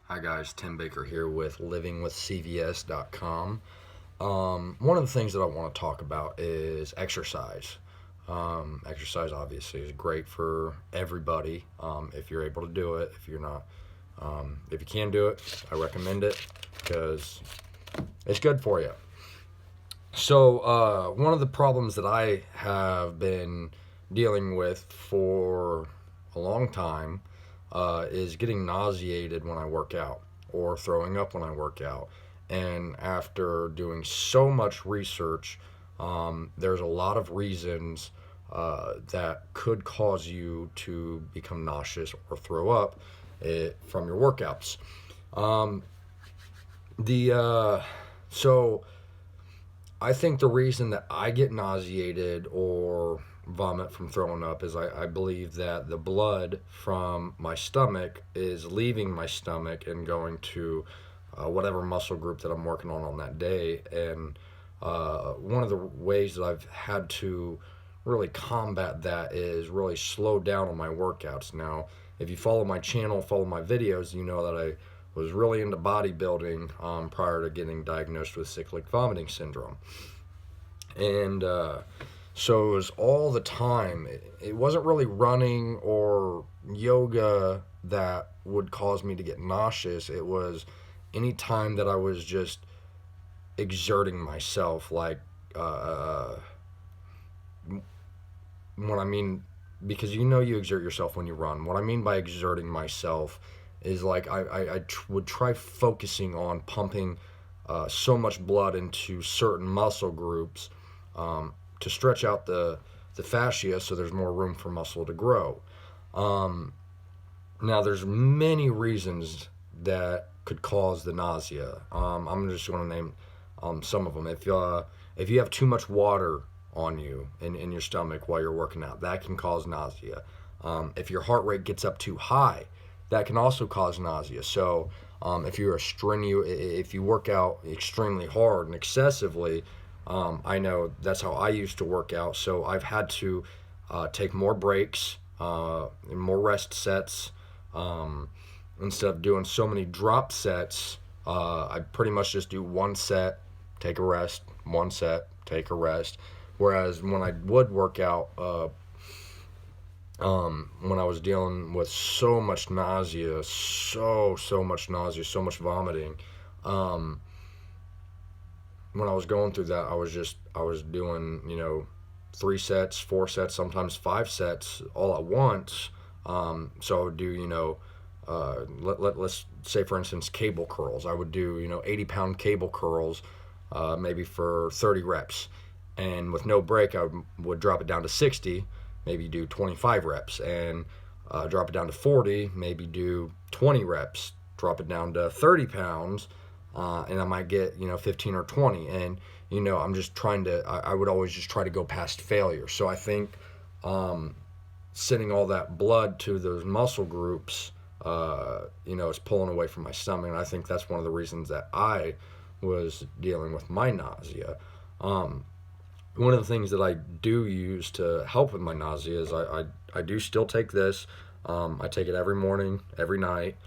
Hi guys, Tim Baker here with livingwithcvs.com. One of the things that I want to talk about is exercise. Exercise obviously is great for everybody if you're able to do it. If you're not, if you can do it, I recommend it because it's good for you. So one of the problems that I have been dealing with for a long time is getting nauseated when I work out or throwing up when I work out. And after doing so much research, there's a lot of reasons that could cause you to become nauseous or throw up from your workouts. Um, the so I think the reason that I get nauseated or vomit from throwing up is I believe that the blood from my stomach is leaving my stomach and going to whatever muscle group that I'm working on that day. And one of the ways that I've had to really combat that is really slow down on my workouts. Now, if you follow my channel, follow my videos, you know that I was really into bodybuilding prior to getting diagnosed with cyclic vomiting syndrome. And so it was all the time. It wasn't really running or yoga that would cause me to get nauseous. It was any time that I was just exerting myself, like what I mean, because you exert yourself when you run. What I mean by exerting myself is like would try focusing on pumping so much blood into certain muscle groups to stretch out the fascia so there's more room for muscle to grow. Um, Now, there's many reasons that could cause the nausea. I'm just going to name some of them. If you have too much water on you in your stomach while you're working out, that can cause nausea. If your heart rate gets up too high, that can also cause nausea. So if if you work out extremely hard and excessively, I know that's how I used to work out. So I've had to take more breaks, and more rest sets. Instead of doing so many drop sets, I pretty much just do one set, take a rest, one set, take a rest. Whereas when I would work out, when I was dealing with so much nausea, so much nausea, so much vomiting, um, when I was going through that, I was doing, 3 sets, 4 sets, sometimes 5 sets all at once. So I would do, let's say for instance, cable curls. I would do, 80-pound cable curls, maybe for 30 reps. And with no break, I would drop it down to 60, maybe do 25 reps. And drop it down to 40, maybe do 20 reps. Drop it down to 30 pounds, and I might get 15 or 20. And I'm just I would always just try to go past failure. So I think sending all that blood to those muscle groups is pulling away from my stomach. And I think that's one of the reasons that I was dealing with my nausea. One of the things that I do use to help with my nausea is I do still take this. I take it every morning, every night.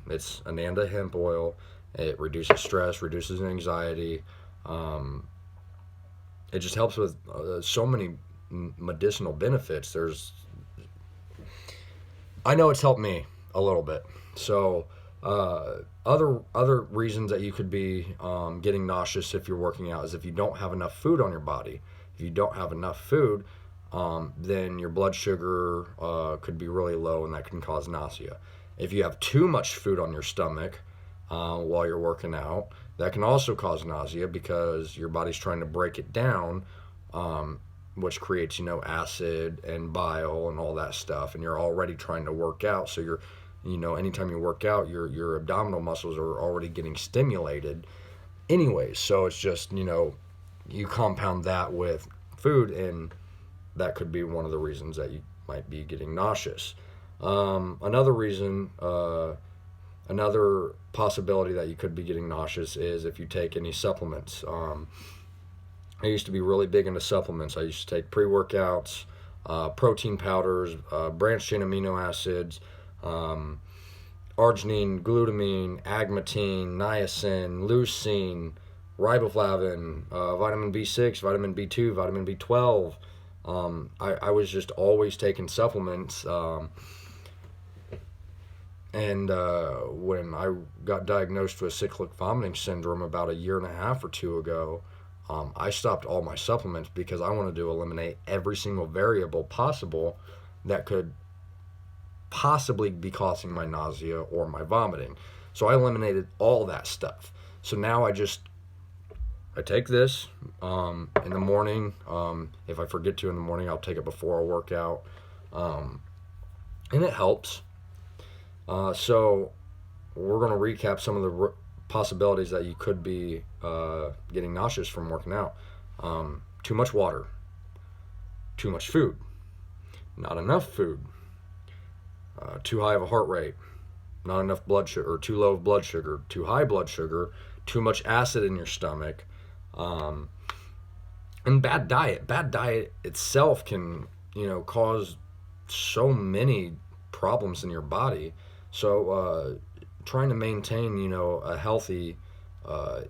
It's Ananda hemp oil. It reduces stress, reduces anxiety. It just helps with so many medicinal benefits. I know it's helped me a little bit. So other reasons that you could be getting nauseous if you're working out is if you don't have enough food on your body. If you don't have enough food, then your blood sugar could be really low, and that can cause nausea. If you have too much food on your stomach while you're working out, that can also cause nausea because your body's trying to break it down, which creates acid and bile and all that stuff. And you're already trying to work out, so anytime you work out, your abdominal muscles are already getting stimulated anyways. So it's just you compound that with food, and that could be one of the reasons that you might be getting nauseous. Another reason, another possibility that you could be getting nauseous is if you take any supplements. I used to be really big into supplements. I used to take protein powders, branched chain amino acids, arginine, glutamine, agmatine, niacin, leucine, riboflavin, vitamin B6, vitamin B2, vitamin B12. I was just always taking supplements. And when I got diagnosed with cyclic vomiting syndrome about a year and a half or two ago, I stopped all my supplements because I wanted to eliminate every single variable possible that could possibly be causing my nausea or my vomiting. So I eliminated all that stuff. So now I take this in the morning. If I forget to in the morning, I'll take it before I work out, and it helps. So we're going to recap some of the possibilities that you could be getting nauseous from working out. Too much water, too much food, not enough food, too high of a heart rate, not enough blood sugar, or too low of blood sugar, too high blood sugar, too much acid in your stomach, and bad diet. Bad diet itself can, cause so many problems in your body. So trying to maintain, a healthy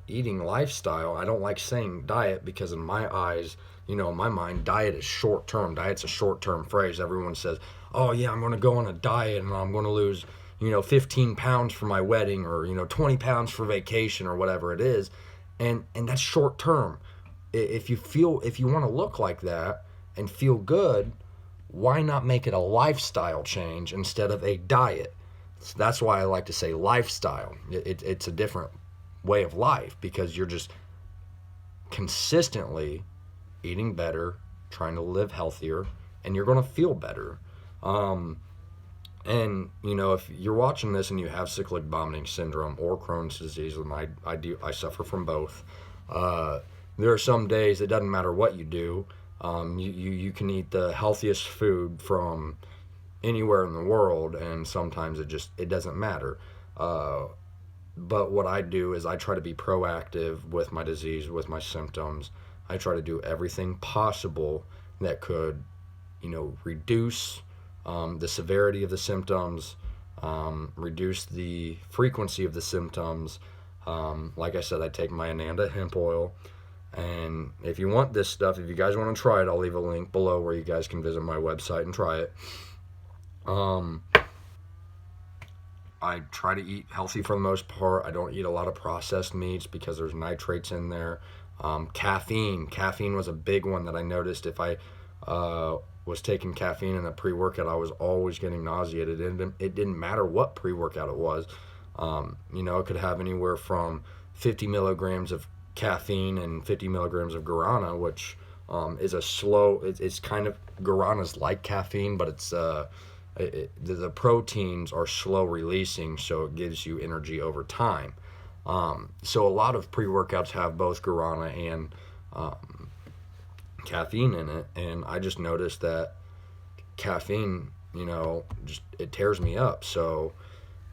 eating lifestyle. I don't like saying diet because in my eyes, in my mind, diet is short term. Diet's a short term phrase. Everyone says, "Oh yeah, I'm going to go on a diet and I'm going to lose, 15 pounds for my wedding, or 20 pounds for vacation, or whatever it is," and that's short term. If you want to look like that and feel good, why not make it a lifestyle change instead of a diet? So that's why I like to say lifestyle. It's a different way of life because you're just consistently eating better, trying to live healthier, and you're going to feel better. And if you're watching this and you have cyclic vomiting syndrome or Crohn's disease, and I suffer from both. There are some days it doesn't matter what you do. You can eat the healthiest food from anywhere in the world, and sometimes it doesn't matter. But what I do is I try to be proactive with my disease, with my symptoms. I try to do everything possible that could, reduce the severity of the symptoms, reduce the frequency of the symptoms. Like I said, I take my Ananda hemp oil. And if you want this stuff, if you guys want to try it, I'll leave a link below where you guys can visit my website and try it. I try to eat healthy for the most part. I don't eat a lot of processed meats because there's nitrates in there. Caffeine was a big one that I noticed. If I was taking caffeine in a pre-workout, I was always getting nauseated. It didn't matter what pre-workout it was. It could have anywhere from 50 milligrams of caffeine and 50 milligrams of guarana, which is a slow. It's kind of, guarana's like caffeine, but it's the proteins are slow releasing, so it gives you energy over time. So a lot of pre-workouts have both guarana and caffeine in it, and I just noticed that caffeine, just it tears me up. So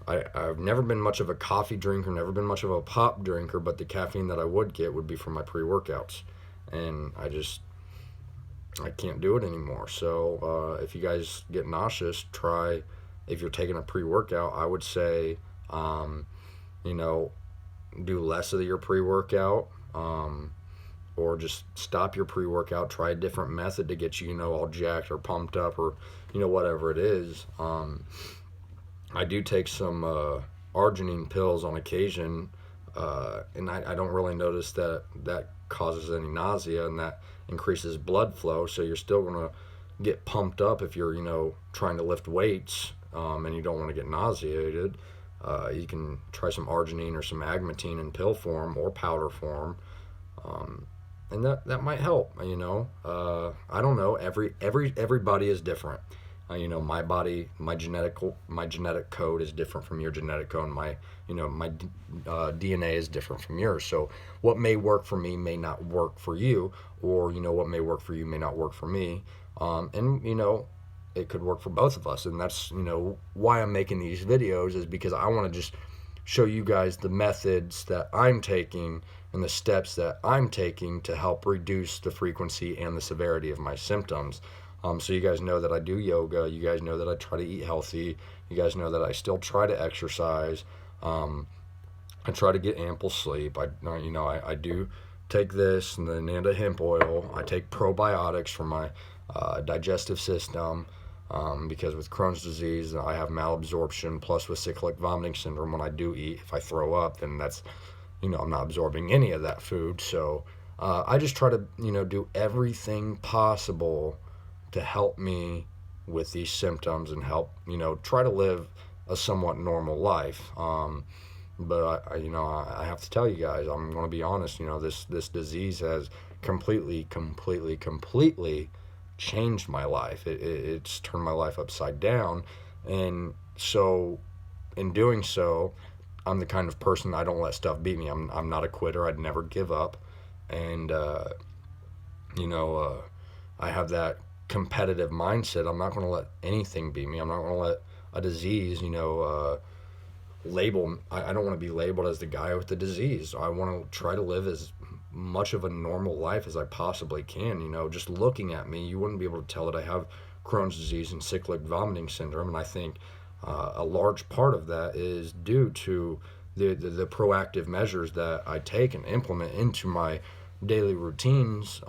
I've never been much of a coffee drinker, never been much of a pop drinker, but the caffeine that I would get would be from my pre-workouts, and I can't do it anymore. So if you guys get nauseous, if you're taking a pre-workout, I would say, do less of your pre-workout, or just stop your pre-workout, try a different method to get you, all jacked or pumped up, or, whatever it is. I do take some arginine pills on occasion, and I don't really notice that causes any nausea, and that increases blood flow, so you're still going to get pumped up if you're, trying to lift weights, and you don't want to get nauseated. You can try some arginine or some agmatine in pill form or powder form, and that might help. I don't know. Everybody is different. My body, my genetic code is different from your genetic code. My DNA is different from yours. So what may work for me may not work for you, or what may work for you may not work for me. And it could work for both of us. And that's why I'm making these videos, is because I want to just show you guys the methods that I'm taking and the steps that I'm taking to help reduce the frequency and the severity of my symptoms. So you guys know that I do yoga. You guys know that I try to eat healthy. You guys know that I still try to exercise. I try to get ample sleep. I do take this and the Nanda hemp oil. I take probiotics for my digestive system. Because with Crohn's disease, I have malabsorption, plus with cyclic vomiting syndrome, when I do eat, if I throw up, then that's, I'm not absorbing any of that food. So I just try to, do everything possible to help me with these symptoms and help, try to live a somewhat normal life. But I have to tell you guys, I'm going to be honest, this disease has completely changed my life. It's turned my life upside down. And so in doing so, I'm the kind of person, I don't let stuff beat me. I'm not a quitter. I'd never give up. And, I have that competitive mindset. I'm not going to let anything beat me. I'm not going to let a disease, label. I don't want to be labeled as the guy with the disease. I want to try to live as much of a normal life as I possibly can. Just looking at me, you wouldn't be able to tell that I have Crohn's disease and cyclic vomiting syndrome. And I think a large part of that is due to the proactive measures that I take and implement into my daily routines,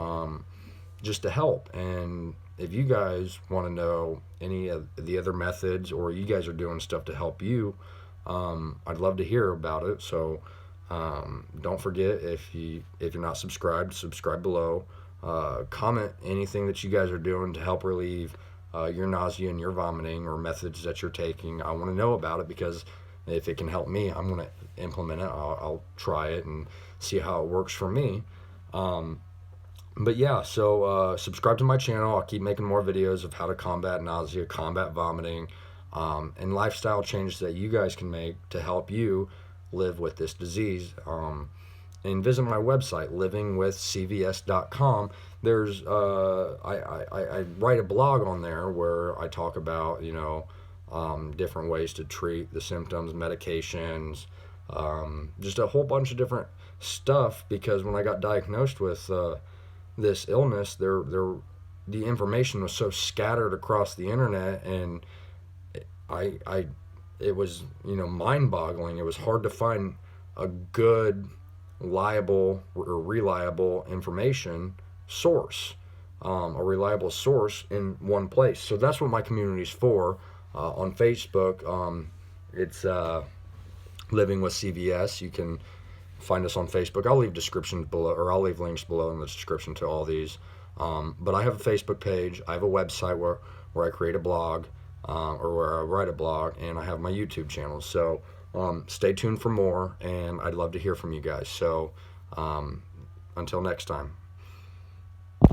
just to help. And if you guys want to know any of the other methods, or you guys are doing stuff to help you, I'd love to hear about it. So don't forget, if you're not subscribed, subscribe below. Comment anything that you guys are doing to help relieve your nausea and your vomiting, or methods that you're taking. I want to know about it, because if it can help me, I'm going to implement it. I'll try it and see how it works for me. But yeah, so subscribe to my channel. I'll keep making more videos of how to combat nausea, combat vomiting, and lifestyle changes that you guys can make to help you live with this disease. And visit my website, livingwithcvs.com. There's I write a blog on there where I talk about different ways to treat the symptoms, medications, just a whole bunch of different stuff. Because when I got diagnosed with this illness, the information was so scattered across the internet, and it was mind-boggling. It was hard to find a good, liable or reliable information source, a reliable source in one place. So that's what my community's for. On Facebook, it's Living with CVS. You can find us on Facebook. I'll leave descriptions below, or I'll leave links below in the description to all these. But I have a Facebook page. I have a website where I create a blog, or where I write a blog, and I have my YouTube channel. So stay tuned for more, and I'd love to hear from you guys. So until next time.